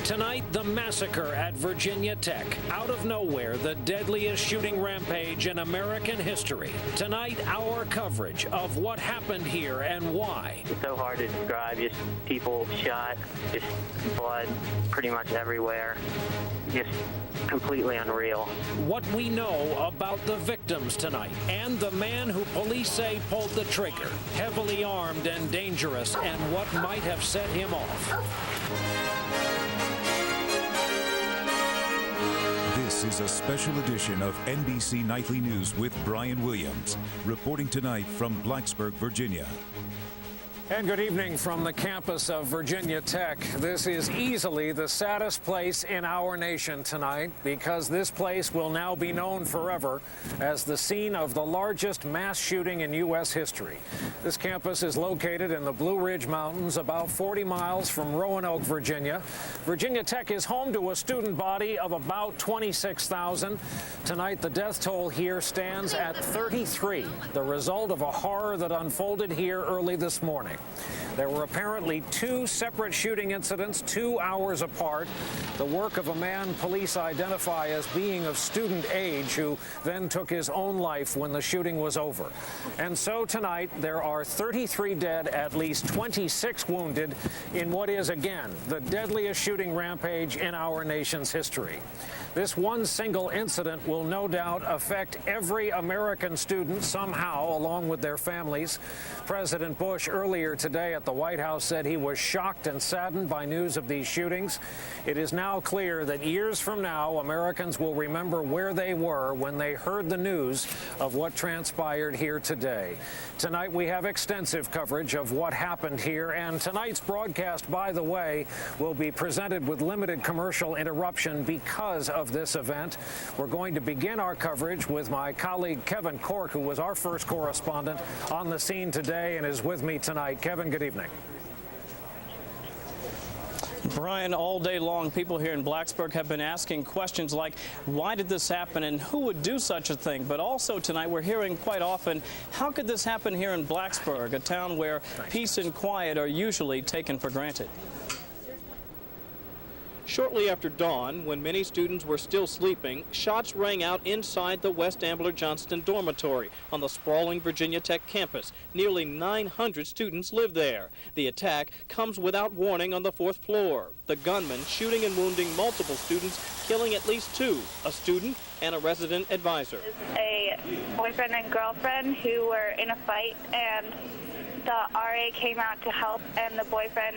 Tonight, the massacre at Virginia Tech. Out of nowhere, the deadliest shooting rampage in American history. Tonight, our coverage of what happened here and why. It's so hard to describe. Just people shot, just blood pretty much everywhere. Just completely unreal. What we know about the victims tonight and the man who police say pulled the trigger. Heavily armed and dangerous, and what might have set him off. This is a special edition of NBC Nightly News with Brian Williams, reporting tonight from Blacksburg, Virginia. And good evening from the campus of Virginia Tech. This is easily the saddest place in our nation tonight because this place will now be known forever as the scene of the largest mass shooting in U.S. history. This campus is located in the Blue Ridge Mountains, about 40 miles from Roanoke, Virginia. Virginia Tech is home to a student body of about 26,000. Tonight, the death toll here stands at 33, the result of a horror that unfolded here early this morning. There were apparently two separate shooting incidents 2 hours apart, the work of a man police identify as being of student age who then took his own life when the shooting was over. And so tonight there are 33 dead, at least 26 wounded in what is, again, the deadliest shooting rampage in our nation's history. This one single incident will no doubt affect every American student somehow, along with their families. President Bush earlier today at the White House said he was shocked and saddened by news of these shootings. It is now clear that years from now, Americans will remember where they were when they heard the news of what transpired here today. Tonight, we have extensive coverage of what happened here, and tonight's broadcast, by the way, will be presented with limited commercial interruption because of this event. We're going to begin our coverage with my colleague Kevin Cork, who was our first correspondent on the scene today and is with me tonight. Kevin, good evening. Brian, all day long, people here in Blacksburg have been asking questions like, why did this happen and who would do such a thing? But also tonight, we're hearing quite often, how could this happen here in Blacksburg, a town where peace and quiet are usually taken for granted? Shortly after dawn, when many students were still sleeping, shots rang out inside the West Ambler Johnston dormitory on the sprawling Virginia Tech campus. Nearly 900 students live there. The attack comes without warning on the 4th floor. The gunman shooting and wounding multiple students, killing at least 2, a student and a resident advisor. A boyfriend and girlfriend who were in a fight, and the RA came out to help, and the boyfriend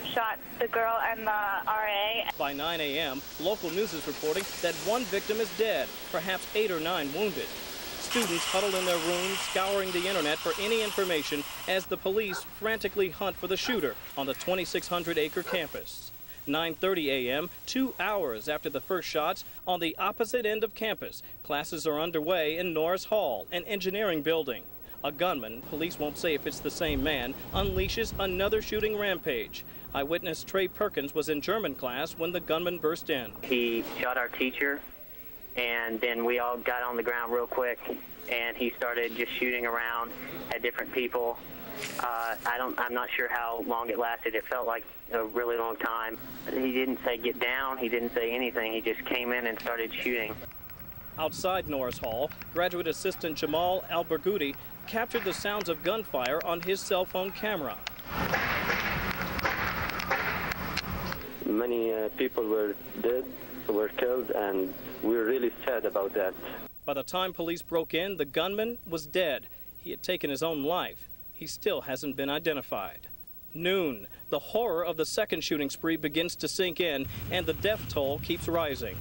shot the girl and the RA. By 9 a.m., local news is reporting that 1 victim is dead, perhaps 8 or 9 wounded. Students huddled in their rooms, scouring the internet for any information as the police frantically hunt for the shooter on the 2,600-acre campus. 9:30 a.m., 2 hours after the first shots, on the opposite end of campus, classes are underway in Norris Hall, an engineering building. A gunman, police won't say if it's the same man, unleashes another shooting rampage. Eyewitness Trey Perkins was in German class when the gunman burst in. He shot our teacher, and then we all got on the ground real quick, and he started just shooting around at different people. I'm not sure how long it lasted. It felt like a really long time. He didn't say get down. He didn't say anything. He just came in and started shooting. Outside Norris Hall, graduate assistant Jamal Alberguti captured the sounds of gunfire on his cell phone camera. Many people were dead, were killed, and we're really sad about that. By the time police broke in, the gunman was dead. He had taken his own life. He still hasn't been identified. Noon, the horror of the second shooting spree begins to sink in, and the death toll keeps rising.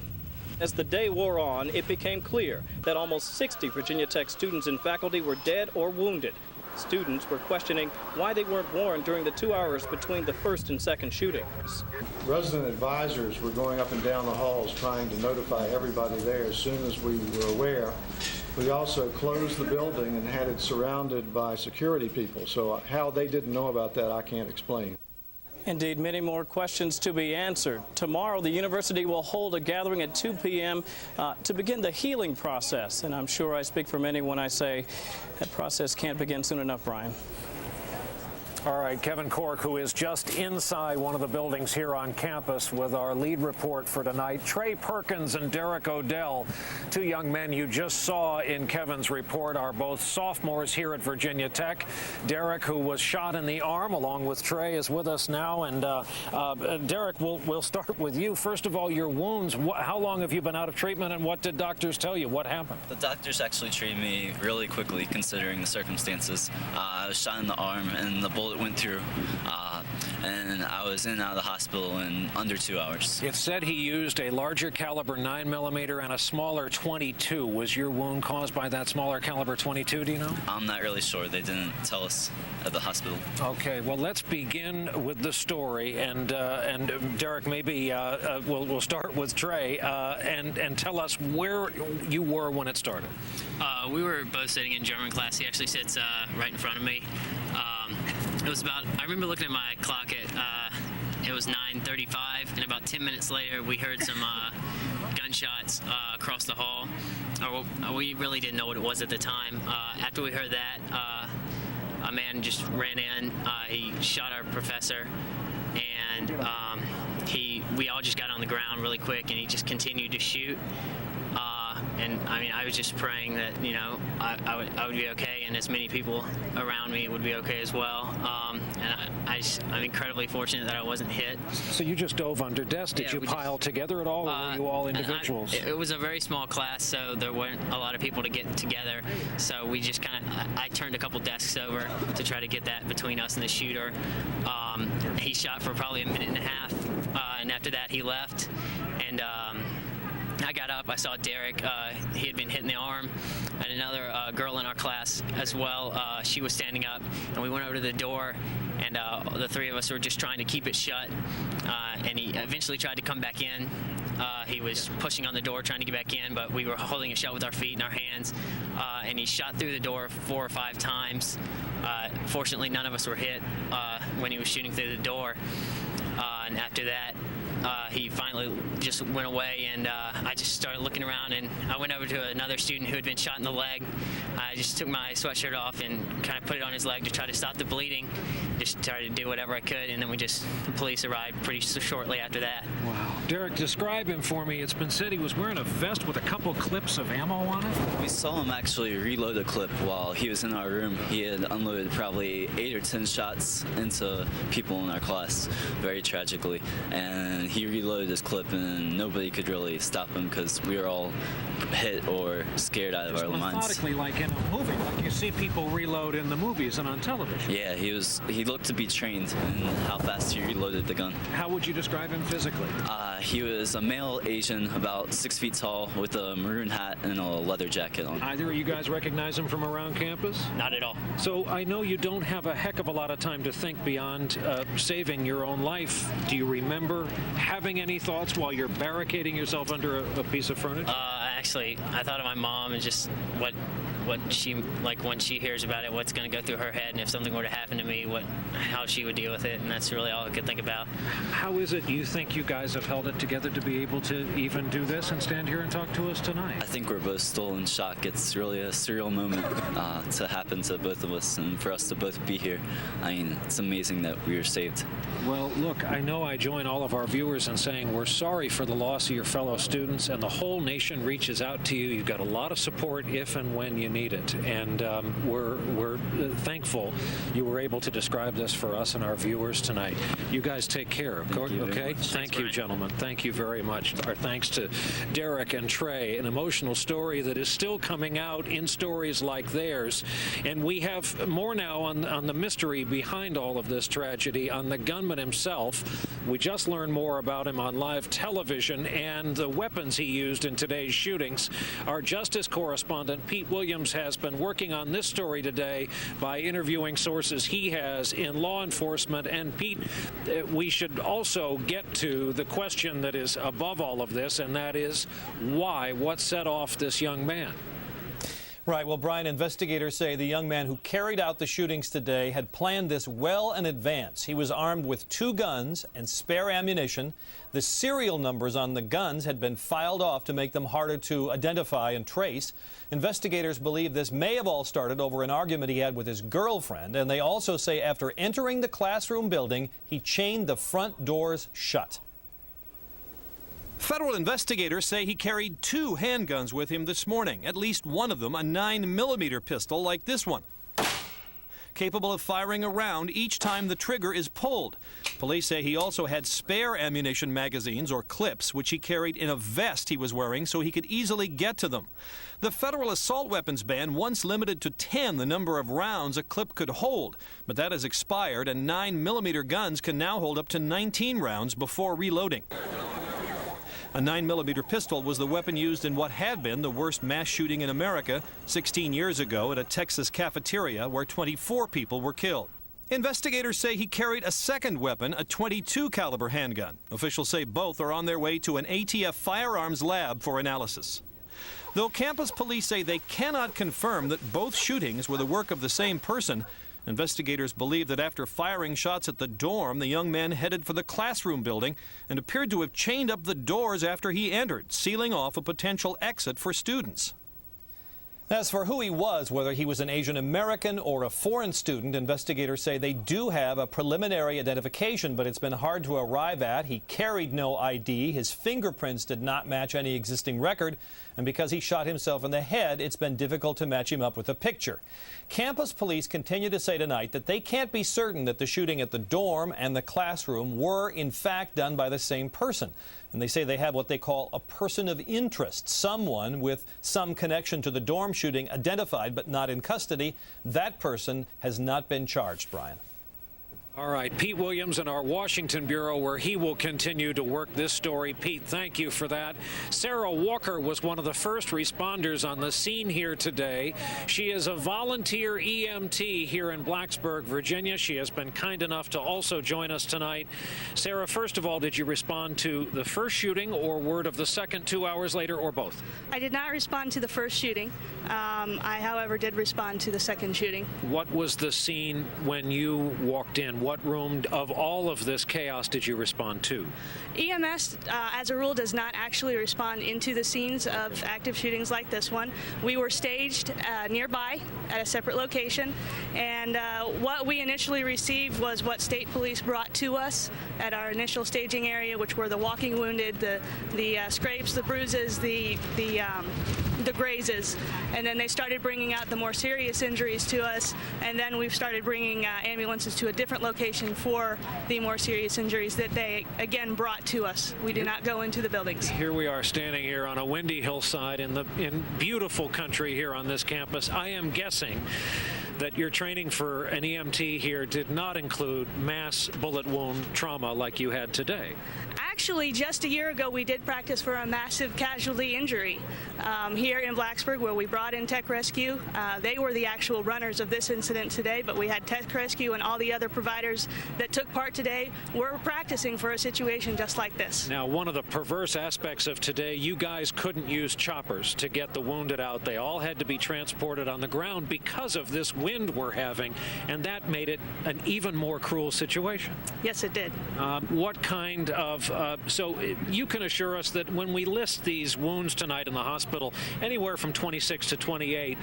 As the day wore on, it became clear that almost 60 Virginia Tech students and faculty were dead or wounded. Students were questioning why they weren't warned during the 2 hours between the first and second shootings. Resident advisors were going up and down the halls trying to notify everybody there as soon as we were aware. We also closed the building and had it surrounded by security people. So how they didn't know about that, I can't explain. Indeed, many more questions to be answered. Tomorrow, the university will hold a gathering at 2 p.m. To begin the healing process. And I'm sure I speak for many when I say that process can't begin soon enough, Brian. All right, Kevin Cork, who is just inside one of the buildings here on campus with our lead report for tonight. Trey Perkins and Derek Odell, two young men you just saw in Kevin's report, are both sophomores here at Virginia Tech. Derek, who was shot in the arm, along with Trey, is with us now. And Derek, we'll start with you. First of all, your wounds, how long have you been out of treatment, and what did doctors tell you? What happened? The doctors actually treated me really quickly, considering the circumstances. I was shot in the arm, and the bullet went through, and I was in and out of the hospital in under 2 hours. It said he used a larger caliber 9mm and a smaller .22. Was your wound caused by that smaller caliber .22, do you know? I'm not really sure. They didn't tell us at the hospital. Okay, well, let's begin with the story, and Derek, maybe we'll start with Trey, and tell us where you were when it started. We were both sitting in German class. He actually sits right in front of me. It was about, I remember looking at my clock at, it was 9:35, and about 10 minutes later, we heard some gunshots across the hall. We really didn't know what it was at the time. After we heard that, a man just ran in. He shot our professor, and we all just got on the ground really quick, and he just continued to shoot. And I mean, I was just praying that, you know, I would be okay, and as many people around me would be okay as well. And I'm incredibly fortunate that I wasn't hit. So you just dove under desks. Did you pile together at all, or were you all individuals? It was a very small class, so there weren't a lot of people to get together. So we just kind of, I turned a couple desks over to try to get that between us and the shooter. He shot for probably a minute and a half, and after that he left. And I got up, I saw Derek, he had been hit in the arm, and another girl in our class as well. She was standing up, and we went over to the door, and the three of us were just trying to keep it shut, and he eventually tried to come back in. He was pushing on the door, trying to get back in, but we were holding it shut with our feet and our hands, and he shot through the door 4 or 5 times. Fortunately, none of us were hit when he was shooting through the door, and after that, he finally just went away, and I just started looking around, and I went over to another student who had been shot in the leg. I just took my sweatshirt off and kind of put it on his leg to try to stop the bleeding. Just tried to do whatever I could, and then the police arrived pretty shortly after that. Wow. Derek, describe him for me. It's been said he was wearing a vest with a couple clips of ammo on it. We saw him actually reload a clip while he was in our room. He had unloaded probably 8 or 10 shots into people in our class, very tragically. And he reloaded his clip, and nobody could really stop him because we were all hit or scared out of our minds. Methodically, like in a movie, like you see people reload in the movies and on television. Yeah, he looked to be trained in how fast he reloaded the gun. How would you describe him physically? He was a male Asian, about 6 feet tall, with a maroon hat and a leather jacket on. Either of you guys recognize him from around campus? Not at all. So I know you don't have a heck of a lot of time to think beyond saving your own life. Do you remember having any thoughts while you're barricading yourself under a piece of furniture? Actually, I thought of my mom and just what she, like, when she hears about it, what's going to go through her head, and if something were to happen to me, how she would deal with it, and that's really all I could think about. How is it you think you guys have held it together to be able to even do this and stand here and talk to us tonight? I think we're both still in shock. It's really a surreal moment to happen to both of us, and for us to both be here. I mean, it's amazing that we were saved. Well, look, I know I join all of our viewers in saying we're sorry for the loss of your fellow students, and the whole nation reaches out to you. You've got a lot of support if and when you need it, and we're thankful you were able to describe this for us and our viewers tonight. You guys take care, okay? Thank you, gentlemen. Thank you very much. Our thanks to Derek and Trey, an emotional story that is still coming out in stories like theirs. And we have more now on the mystery behind all of this tragedy, on the gunman himself. We just learned more about him on live television and the weapons he used in today's shootings. Our justice correspondent, Pete Williams, has been working on this story today by interviewing sources he has in law enforcement. And Pete, we should also get to the question that is above all of this, and that is why? What set off this young man? Right. Well, Brian, investigators say the young man who carried out the shootings today had planned this well in advance. He was armed with 2 guns and spare ammunition. The serial numbers on the guns had been filed off to make them harder to identify and trace. Investigators believe this may have all started over an argument he had with his girlfriend, and they also say after entering the classroom building, he chained the front doors shut. Federal investigators say he carried 2 handguns with him this morning, at least one of them a 9mm pistol like this one, capable of firing a round each time the trigger is pulled. Police say he also had spare ammunition magazines or clips, which he carried in a vest he was wearing so he could easily get to them. The federal assault weapons ban once limited to 10 the number of rounds a clip could hold, but that has expired, and 9mm guns can now hold up to 19 rounds before reloading. A 9mm pistol was the weapon used in what had been the worst mass shooting in America 16 years ago at a Texas cafeteria where 24 people were killed. Investigators say he carried a second weapon, a .22 caliber handgun. Officials say both are on their way to an ATF firearms lab for analysis. Though campus police say they cannot confirm that both shootings were the work of the same person, investigators believe that after firing shots at the dorm, the young man headed for the classroom building and appeared to have chained up the doors after he entered, sealing off a potential exit for students. As for who he was, whether he was an Asian American or a foreign student, investigators say they do have a preliminary identification, but it's been hard to arrive at. He carried no ID. His fingerprints did not match any existing record. And because he shot himself in the head, it's been difficult to match him up with a picture. Campus police continue to say tonight that they can't be certain that the shooting at the dorm and the classroom were, in fact, done by the same person. And they say they have what they call a person of interest, someone with some connection to the dorm shooting identified but not in custody. That person has not been charged, Brian. All right, Pete Williams in our Washington bureau, where he will continue to work this story. Pete, thank you for that. Sarah Walker was one of the first responders on the scene here today. She is a volunteer EMT here in Blacksburg, Virginia. She has been kind enough to also join us tonight. Sarah, first of all, did you respond to the first shooting or word of the second 2 hours later, or both? I did not respond to the first shooting. I, however, did respond to the second shooting. What was the scene when you walked in? What room of all of this chaos did you respond to? EMS, as a rule, does not actually respond into the scenes of active shootings like this one. We were staged nearby at a separate location, and what we initially received was what state police brought to us at our initial staging area, which were the walking wounded, the scrapes, the bruises, the grazes, and then they started bringing out the more serious injuries to us, and then we've started bringing ambulances to a different location for the more serious injuries that they again brought to us. We do not go into the buildings. Here we are standing here on a windy hillside in beautiful country here on this campus. I am guessing that your training for an EMT here did not include mass bullet wound trauma like you had today. Actually, just a year ago, we did practice for a massive casualty injury here in Blacksburg, where we brought in Tech Rescue. They were the actual runners of this incident today, but we had Tech Rescue and all the other providers that took part today were practicing for a situation just like this. Now, one of the perverse aspects of today, you guys couldn't use choppers to get the wounded out. They all had to be transported on the ground because of this wind we're having, and that made it an even more cruel situation. Yes, it did. What kind of so you can assure us that when we list these wounds tonight in the hospital, anywhere from 26 to 28,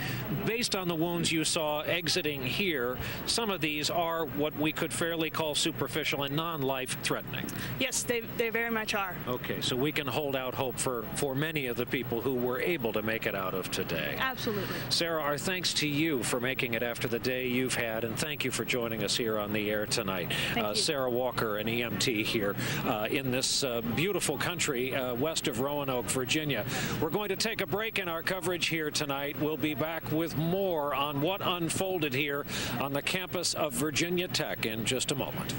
based on the wounds you saw exiting here, some of these are what we could fairly call superficial and non-life threatening. Yes, they very much are. Okay, so we can hold out hope for many of the people who were able to make it out of today. Absolutely. Sarah, our thanks to you for making it after the day you've had, and thank you for joining us here on the air tonight. Sarah Walker, an EMT here in this beautiful country west of Roanoke, Virginia. We're going to take a break in our coverage here tonight. We'll be back with more on what unfolded here on the campus of Virginia Tech in just a moment.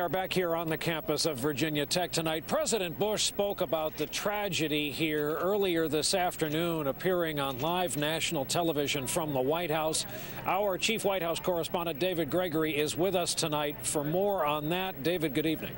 are back here on the campus of Virginia Tech tonight. President Bush spoke about the tragedy here earlier this afternoon, appearing on live national television from the White House. Our chief White House correspondent, David Gregory, is with us tonight for more on that. David, good evening.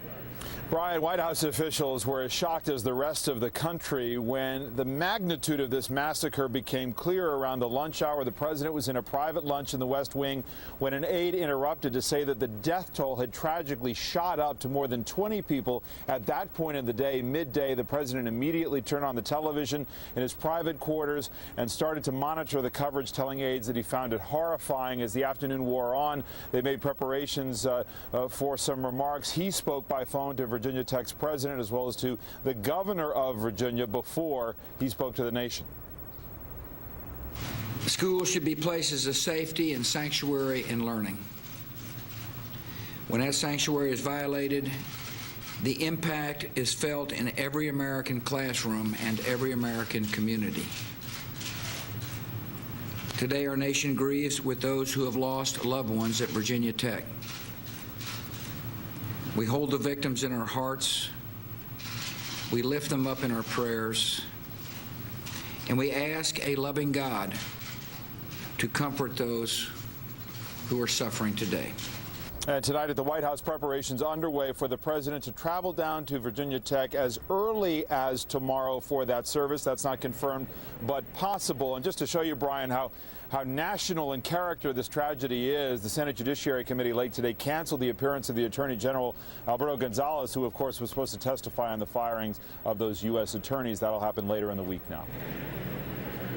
Brian, White House officials were as shocked as the rest of the country when the magnitude of this massacre became clear around the lunch hour. The president was in a private lunch in the West Wing when an aide interrupted to say that the death toll had tragically shot up to more than 20 people at that point in the day, midday. The president immediately turned on the television in his private quarters and started to monitor the coverage, telling aides that he found it horrifying. As the afternoon wore on, they made preparations for some remarks. He spoke by phone to Virginia Tech's president as well as to the governor of Virginia before he spoke to the nation. Schools should be places of safety and sanctuary and learning. When that sanctuary is violated, the impact is felt in every American classroom and every American community. Today, our nation grieves with those who have lost loved ones at Virginia Tech. We hold the victims in our hearts, we lift them up in our prayers, and we ask a loving God to comfort those who are suffering today. And tonight at the White House, preparations underway for the president to travel down to Virginia Tech as early as tomorrow for that service. That's not confirmed, but possible. And just to show you, Brian, how national in character this tragedy is, the Senate Judiciary Committee late today canceled the appearance of the Attorney General Alberto Gonzales, who, of course, was supposed to testify on the firings of those U.S. attorneys. That'll happen later in the week now.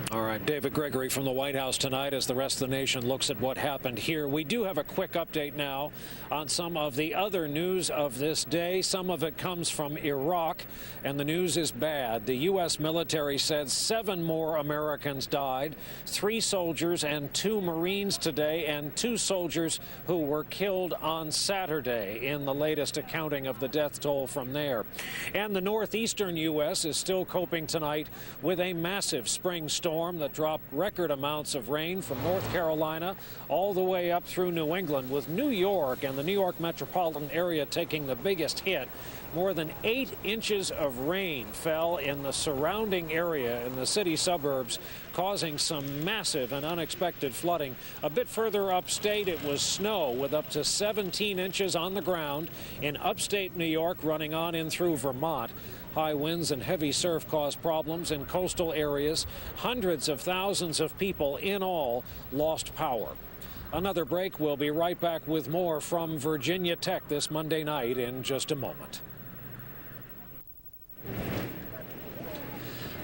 All right, David Gregory from the White House tonight as the rest of the nation looks at what happened here. We do have a quick update now on some of the other news of this day. Some of it comes from Iraq, and the news is bad. The U.S. military said 7 more Americans died, 3 soldiers and 2 Marines today, and 2 soldiers who were killed on Saturday in the latest accounting of the death toll from there. And the northeastern U.S. is still coping tonight with a massive spring storm that dropped record amounts of rain from North Carolina all the way up through New England, with New York and the New York metropolitan area taking the biggest hit. More than 8 inches of rain fell in the surrounding area in the city suburbs, causing some massive and unexpected flooding. A bit further upstate, it was snow with up to 17 inches on the ground in upstate New York, running on in through Vermont. High winds and heavy surf caused problems in coastal areas. Hundreds of thousands of people in all lost power. Another break. We'll be right back with more from Virginia Tech this Monday night in just a moment.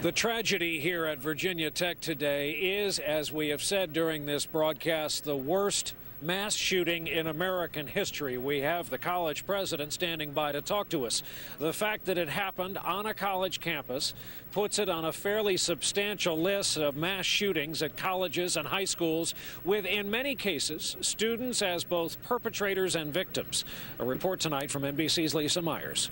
The tragedy here at Virginia Tech today is, as we have said during this broadcast, the worst mass shooting in American history. We have the college president standing by to talk to us. The fact that it happened on a college campus puts it on a fairly substantial list of mass shootings at colleges and high schools, with, in many cases, students as both perpetrators and victims. A report tonight from NBC's Lisa Myers.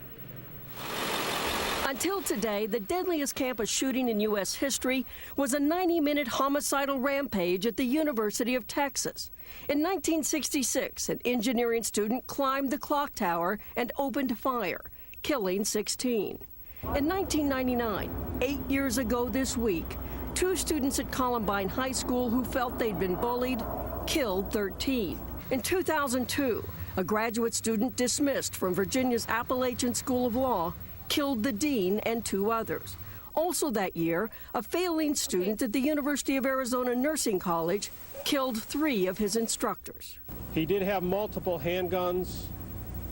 Until today, the deadliest campus shooting in U.S. history was a 90-minute homicidal rampage at the University of Texas. In 1966, an engineering student climbed the clock tower and opened fire, killing 16. In 1999, 8 years ago this week, 2 students at Columbine High School who felt they'd been bullied killed 13. In 2002, a graduate student dismissed from Virginia's Appalachian School of Law killed the dean and 2 others. Also that year, a failing student at the University of Arizona Nursing College killed 3 of his instructors. He did have multiple handguns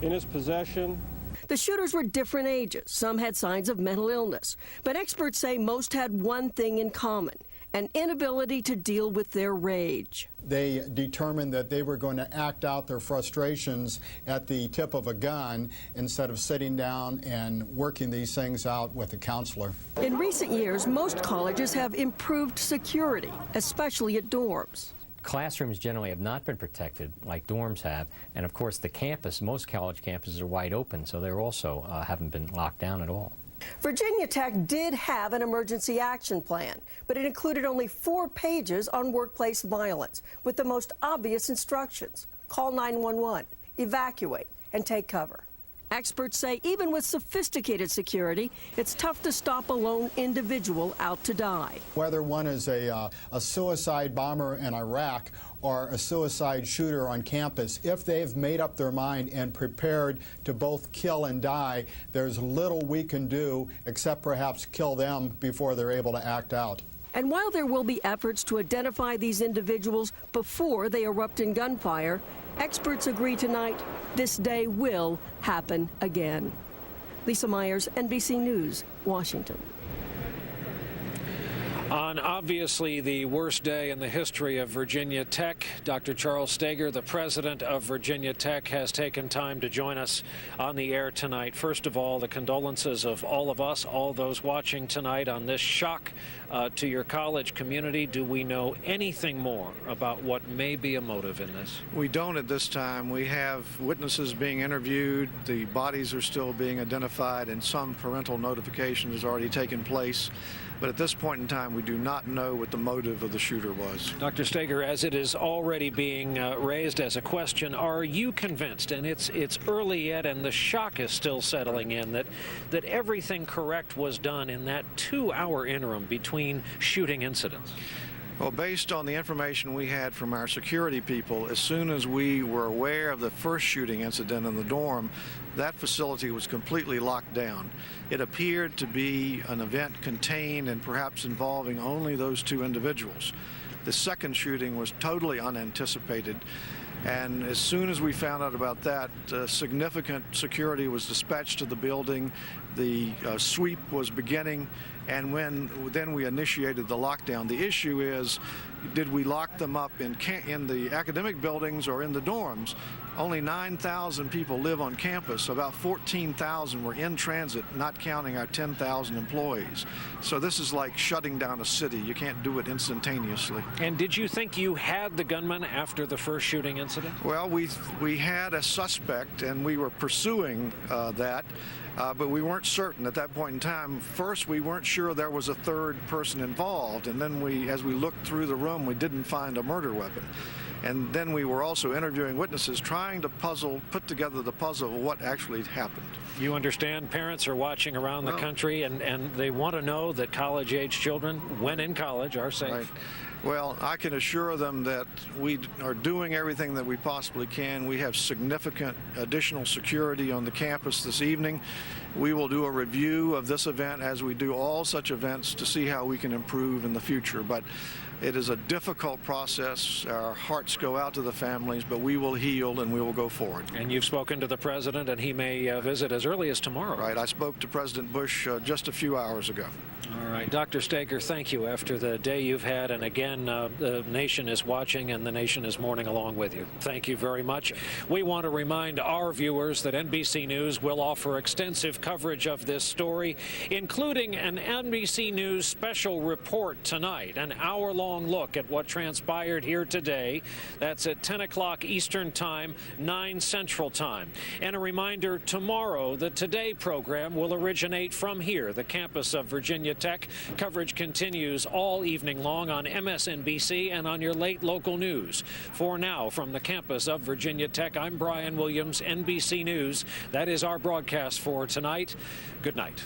in his possession. The shooters were different ages. Some had signs of mental illness, but experts say most had one thing in common: an inability to deal with their rage. They determined that they were going to act out their frustrations at the tip of a gun instead of sitting down and working these things out with a counselor. In recent years, most colleges have improved security, especially at dorms. Classrooms generally have not been protected like dorms have, and of course the campus, most college campuses are wide open, so they also haven't been locked down at all. Virginia Tech did have an emergency action plan, but it included only 4 pages on workplace violence, with the most obvious instructions: call 911, evacuate, and take cover. Experts say even with sophisticated security, it's tough to stop a lone individual out to die. Whether one is a suicide bomber in Iraq or a suicide shooter on campus, if they've made up their mind and prepared to both kill and die, there's little we can do except perhaps kill them before they're able to act out. And while there will be efforts to identify these individuals before they erupt in gunfire, experts agree tonight this day will happen again. Lisa Myers, NBC News, Washington. On obviously the worst day in the history of Virginia Tech, Dr. Charles Steger, the president of Virginia Tech, has taken time to join us on the air tonight. First of all, the condolences of all of us, all those watching tonight on this shock to your college community. Do we know anything more about what may be a motive in this? We don't at this time. We have witnesses being interviewed. The bodies are still being identified, and some parental notification has already taken place. But at this point in time, we do not know what the motive of the shooter was. Dr. Steger, as it is already being raised as a question, are you convinced, and it's early yet and the shock is still settling in, that everything correct was done in that 2-hour interim between shooting incidents? Well, based on the information we had from our security people, as soon as we were aware of the first shooting incident in the dorm, that facility was completely locked down. It appeared to be an event contained and perhaps involving only those 2 individuals. The second shooting was totally unanticipated. And as soon as we found out about that, significant security was dispatched to the building. The sweep was beginning, and then we initiated the lockdown. The issue is, did we lock them up in the academic buildings or in the dorms? Only 9,000 people live on campus. About 14,000 were in transit, not counting our 10,000 employees. So this is like shutting down a city. You can't do it instantaneously. And did you think you had the gunman after the first shooting incident? Well, we had a suspect, and we were pursuing that. But we weren't certain at that point in time. First, we weren't sure there was a third person involved, and then as we looked through the room, we didn't find a murder weapon. And then we were also interviewing witnesses, trying to put together the puzzle of what actually happened. You understand parents are watching around the country, and they want to know that college-age children, when in college, are safe. Right. Well, I can assure them that we are doing everything that we possibly can. We have significant additional security on the campus this evening. We will do a review of this event as we do all such events to see how we can improve in the future. But it is a difficult process. Our hearts go out to the families, but we will heal and we will go forward. And you've spoken to the president, and he may visit as early as tomorrow. Right. I spoke to President Bush just a few hours ago. All right. Dr. Steger, thank you. After the day you've had, and again, the nation is watching and the nation is mourning along with you. Thank you very much. We want to remind our viewers that NBC News will offer extensive coverage of this story, including an NBC News special report tonight, an hour-long look at what transpired here today. That's at 10 o'clock Eastern Time, 9 Central Time. And a reminder, tomorrow, the Today program will originate from here, the campus of Virginia Tech. Coverage continues all evening long on MSNBC and on your late local news. For now, from the campus of Virginia Tech, I'm Brian Williams, NBC News. That is our broadcast for tonight. Good night.